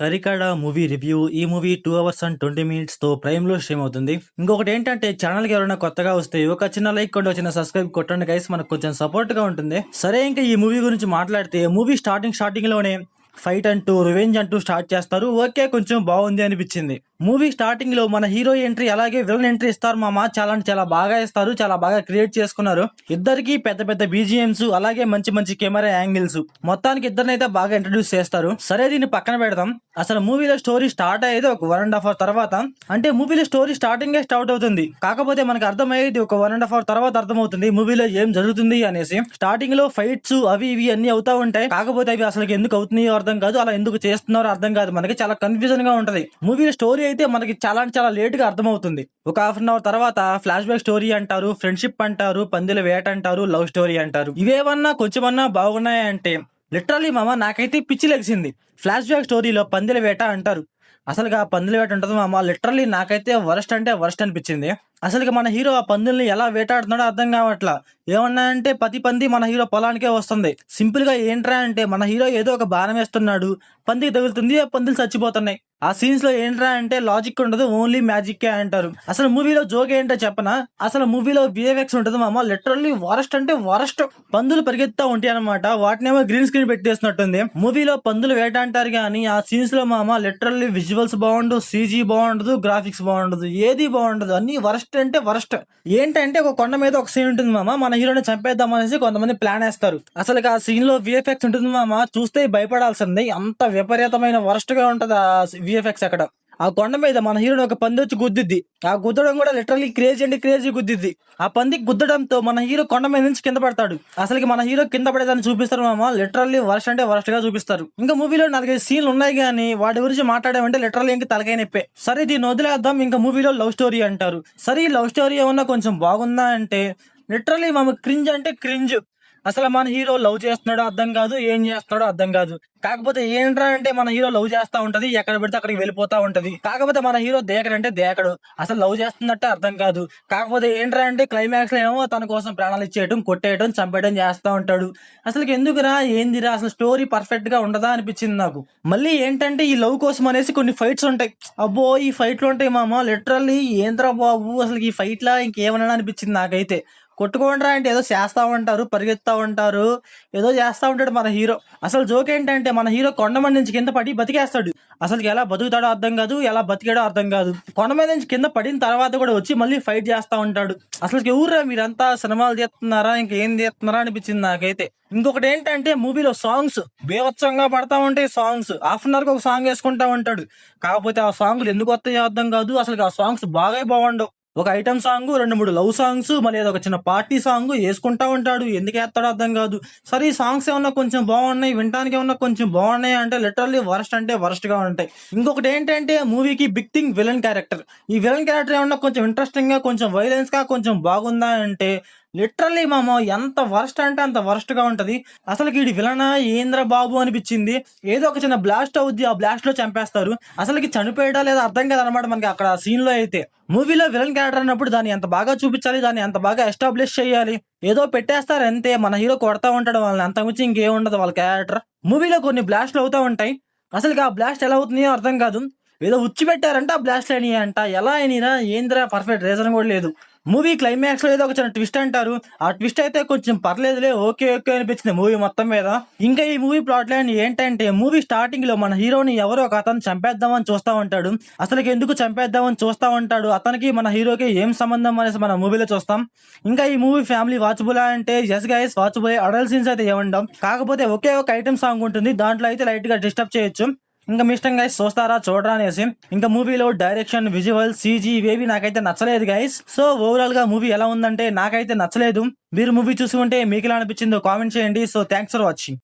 'కరికడ' movie review. ఈ movie 2 hours and 20 మినిట్స్‌తో ప్రైమ్‌లో stream అవుతుంది. ఇంకొకటేంటంటే ఛానెల్‌కి ఎవరైనా కొత్తగా వస్తే ఒక చిన్న లైక్ కొట్టి, ఒక చిన్న సబ్స్క్రైబ్ కొట్టండి గైస్. మనకు కొంచెం సపోర్ట్‌గా ఉంటుంది. సరే, ఇంకా ఈ మూవీ గురించి మాట్లాడితే మూవీ స్టార్టింగ్‌లోనే ఫైట్ అంటూ, రివెంజ్ అంటూ స్టార్ట్ చేస్తారు. ఓకే, కొంచెం బాగుంది అనిపించింది. మూవీ స్టార్టింగ్ లో మన హీరో ఎంట్రీ అలాగే విలన్ ఎంట్రీ ఇస్తారు మామ. చాలా అంటే చాలా బాగా ఇస్తారు. చాలా బాగా క్రియేట్ చేసుకున్నారు. ఇద్దరికి పెద్ద పెద్ద బీజిఎంస్ అలాగే మంచి మంచి కెమెరా యాంగిల్స్, మొత్తానికి ఇద్దరినైతే బాగా ఇంట్రడ్యూస్ చేస్తారు. సరే, దీన్ని పక్కన పెడదాం. అసలు మూవీలో స్టోరీ స్టార్ట్ అయ్యేది ఒక 1.5 అవర్ తర్వాత. అంటే మూవీలో స్టోరీ స్టార్టింగ్ స్టార్ట్ అవుతుంది, కాకపోతే మనకు అర్థమయ్యేది ఒక 1.5 అవర్ తర్వాత అర్థమవుతుంది మూవీలో ఏం జరుగుతుంది అనేసి. స్టార్టింగ్ లో ఫైట్స్ అవి ఇవి అన్ని అవుతా ఉంటాయి, కాకపోతే అవి అసలు ఎందుకు అవుతున్నాయో అర్థం కాదు, అలా ఎందుకు చేస్తున్నారో అర్థం కాదు. మనకి చాలా కన్ఫ్యూజన్ గా ఉంటది. మూవీలో స్టోరీ అయితే మనకి చాలా అంటే చాలా లేట్ గా అర్థమవుతుంది. ఒక హాఫ్ అన్ అవర్ తర్వాత ఫ్లాష్ బ్యాక్ స్టోరీ అంటారు, ఫ్రెండ్షిప్ అంటారు, పందిల వేట అంటారు, లవ్ స్టోరీ అంటారు. ఇవేమన్నా కొంచెమన్నా బాగున్నాయంటే లిటరలీ మామ నాకైతే పిచ్చి లెగిసింది. ఫ్లాష్ బ్యాక్ స్టోరీలో పందిల వేట అంటారు. అసలుగా ఆ పందుల వేట ఉంటుంది మామ. లిటరలీ నాకైతే వరస్ట్ అంటే వరస్ట్ అనిపించింది. అసలుగా మన హీరో ఆ పందుల్ని ఎలా వేటాడుతున్నాడో అర్థం కావట్లా. ఏమన్నా అంటే ప్రతి పంది మన హీరో పొలానికే వస్తుంది. సింపుల్ గా ఏంట్రా అంటే మన హీరో ఏదో ఒక బాణం వేస్తున్నాడు, పందికి తగులుతుంది, ఆ పందులు చచ్చిపోతున్నాయి. ఆ సీన్స్ లో ఏంట్రా అంటే లాజిక్ ఉండదు, ఓన్లీ మ్యాజిక్ అంటారు. అసలు మూవీలో జోక్ ఏంటో చెప్పనా? అసలు మూవీలో విఎఫ్ఎక్స్ ఉంటుంది మామ. లిటరల్లీ వరస్ట్ అంటే వరస్ట్. పందులు పరిగెత్తా ఉంటాయి అనమాట, వాటినేమో గ్రీన్ స్క్రీన్ పెట్టేసినట్టుంది. మూవీలో పందులు వేట అంటారు కానీ ఆ సీన్స్ లో మామ లిటరల్లీ విజువల్స్ బాగుండదు, సీజీ బాగుండదు, గ్రాఫిక్స్ బాగుండదు, ఏది బాగుండదు. అన్ని వరస్ట్ అంటే వరస్ట్. ఏంటంటే ఒక కొండ మీద ఒక సీన్ ఉంటుంది మామ, మన హీరోని చంపేద్దాం అనేసి కొంతమంది ప్లాన్ వేస్తారు. అసలు ఆ సీన్ లో విఎఫ్ఎక్స్ ఉంటుంది మామ, చూస్తే భయపడాల్సింది. అంత విపరీతమైన వరస్ట్ గా ఉంటది ఆ విఎఫ్ఎక్స్ అక్కడ. ఆ కొండ మీద మన హీరోని ఒక పంది వచ్చి గుద్దిద్ది. ఆ గుద్దడం కూడా లిటరల్లీ క్రేజీ అంటే క్రేజీ గుద్దిద్ది. ఆ పందికి గుద్దడంతో మన హీరో కొండ మీద నుంచి కింద పడతాడు. అసలుకి మన హీరో కింద పడేదాన్ని చూపిస్తారు మామ. లిటరల్లీ వర్స్ట్ అంటే వర్స్ట్ గా చూపిస్తారు. ఇంకా మూవీలో 4-5 సీన్లు ఉన్నాయి కానీ వాటి గురించి మాట్లాడామంటే లిటరల్లీ ఇంకా తలకాయ నొప్పే. సరే, దీన్ని వదిలేద్దాం. ఇంకా మూవీలో లవ్ స్టోరీ అంటారు. సరే, ఈ లవ్ స్టోరీ ఏమన్నా కొంచెం బాగుందా అంటే లిటరల్లీ మామ క్రింజ్ అంటే క్రింజ్. అసలు మన హీరో లవ్ చేస్తున్నాడో అర్థం కాదు, ఏం చేస్తున్నాడో అర్థం కాదు. కాకపోతే ఏంట్రా అంటే మన హీరో లవ్ చేస్తా ఉంటది, ఎక్కడ పెడితే అక్కడికి వెళ్ళిపోతా ఉంటది. కాకపోతే మన హీరో దేకడంటే దేకడు, అసలు లవ్ చేస్తున్నట్టే అర్థం కాదు. కాకపోతే ఏంట్రా అంటే క్లైమాక్స్ లో ఏమో తన కోసం ప్రాణాలు ఇచ్చేయటం, కొట్టేయటం, చంపేయడం చేస్తా ఉంటాడు. అసలు ఎందుకురా, ఏందిరా, అసలు స్టోరీ పర్ఫెక్ట్ గా ఉండదా అనిపించింది నాకు. మళ్ళీ ఏంటంటే ఈ లవ్ కోసం అనేసి కొన్ని ఫైట్స్ ఉంటాయి. అబ్బో, ఈ ఫైట్లు ఉంటాయి మామ. లిటరల్లీ ఏంద్రా బాబు, అసలు ఈ ఫైట్ లా ఇంకేమన్నా అనిపించింది నాకైతే. కొట్టుకోండ్రా అంటే ఏదో చేస్తా ఉంటారు, పరిగెత్తా ఉంటారు, ఏదో చేస్తా ఉంటాడు మన హీరో. అసలు జోక్ ఏంటంటే మన హీరో కొండ మీద నుంచి కింద పడి బతికేస్తాడు. అసలు ఎలా బతుకుతాడో అర్థం కాదు, ఎలా బతికాడో అర్థం కాదు. కొండ మీద నుంచి కింద పడిన తర్వాత కూడా వచ్చి మళ్ళీ ఫైట్ చేస్తా ఉంటాడు. అసలు ఎవరురా మీరంతా, సినిమాలు తీస్తున్నారా ఇంకేం తీస్తున్నారా అనిపించింది నాకైతే. ఇంకొకటి ఏంటంటే మూవీలో సాంగ్స్ బీభత్సంగా పడతా ఉంటాయి. సాంగ్స్ హాఫ్ అన్ అవర్ కి ఒక సాంగ్ వేసుకుంటా ఉంటాడు. కాకపోతే ఆ సాంగ్లు ఎందుకు వస్తాయో అర్థం కాదు. అసలు ఆ సాంగ్స్ బాగా బాగుండవు. ఒక ఐటమ్ సాంగ్, 2-3 లవ్ సాంగ్స్, మళ్ళీ ఏదో ఒక చిన్న పార్టీ సాంగ్ వేసుకుంటా ఉంటాడు. ఎందుకు వేస్తాడో అర్థం కాదు. సరే, ఈ సాంగ్స్ ఏమన్నా కొంచెం బాగున్నాయి, వినడానికి ఏమన్నా కొంచెం బాగున్నాయి అంటే లిటరల్లీ వరస్ట్ అంటే వరస్ట్ గా ఉంటాయి. ఇంకొకటి ఏంటంటే మూవీకి బిగ్ థింగ్ విలన్ క్యారెక్టర్. ఈ విలన్ క్యారెక్టర్ ఏమన్నా కొంచెం ఇంట్రెస్టింగ్ గా, కొంచెం వైలెన్స్ గా కొంచెం బాగుందా అంటే లిటరల్లీ మామ ఎంత వరస్ట్ అంటే అంత వరస్ట్ గా ఉంటది. అసలు వీడి విలనా ఏంద్ర బాబు అనిపించింది. ఏదో ఒక చిన్న బ్లాస్ట్ అవుద్ది, ఆ బ్లాస్ట్ లో చంపేస్తారు. అసలుకి చనిపోయడా లేదా అర్థం కాదు అనమాట మనకి అక్కడ సీన్ లో అయితే. మూవీలో విలన్ క్యారెక్టర్ అన్నప్పుడు దాన్ని ఎంత బాగా చూపించాలి, దాన్ని ఎంత బాగా ఎస్టాబ్లిష్ చేయాలి. ఏదో పెట్టేస్తారు అంతే, మన హీరో కొడతా ఉంటాడు వాళ్ళని, అంతకుమించి ఇంకేం ఉండదు వాళ్ళ క్యారెక్టర్. మూవీలో కొన్ని బ్లాస్ట్లు అవుతా ఉంటాయి. అసలు ఆ బ్లాస్ట్ ఎలా అవుతున్నాయో అర్థం కాదు. ఏదో ఉచ్చి పెట్టారంట, ఆ బ్లాస్ట్ అయినాయి అంట. ఎలా అయినా ఏంద్రా పర్ఫెక్ట్ రీజన్ కూడా లేదు. మూవీ క్లైమాక్స్ లో ఏదో ఒక చిన్న ట్విస్ట్ అంటారు. ఆ ట్విస్ట్ అయితే కొంచెం పర్లేదులే, ఓకే ఓకే అనిపించింది మూవీ మొత్తం మీద. ఇంకా ఈ మూవీ ప్లాట్ లైన్ ఏంటంటే మూవీ స్టార్టింగ్ లో మన హీరోని ఎవరో ఒక అతను చంపేద్దామని చూస్తా ఉంటాడు. అసలు ఎందుకు చంపేద్దామని చూస్తా ఉంటాడు, అతనికి మన హీరోకి ఏం సంబంధం అనేసి మన మూవీలో చూస్తాం. ఇంకా ఈ మూవీ ఫ్యామిలీ వాచబుల్ అంటే yes guys watchable. Adult scenes అయితే ఏమంటాం, కాకపోతే ఒకే ఒక ఐటమ్ సాంగ్ ఉంటుంది, దాంట్లో అయితే లైట్ గా డిస్టర్బ్ చేయొచ్చు. ఇంకా మీ ఇష్టం గైస్, చూస్తారా చూడరా అనేసి. ఇంకా మూవీలో డైరెక్షన్, విజువల్, సీజీ ఇవేవి నాకైతే నచ్చలేదు గైస్. సో ఓవరాల్ గా మూవీ ఎలా ఉందంటే నాకైతే నచ్చలేదు. మీరు మూవీ చూసుకుంటే మీకు ఎలా అనిపించిందో కామెంట్ చేయండి. So thanks for watching.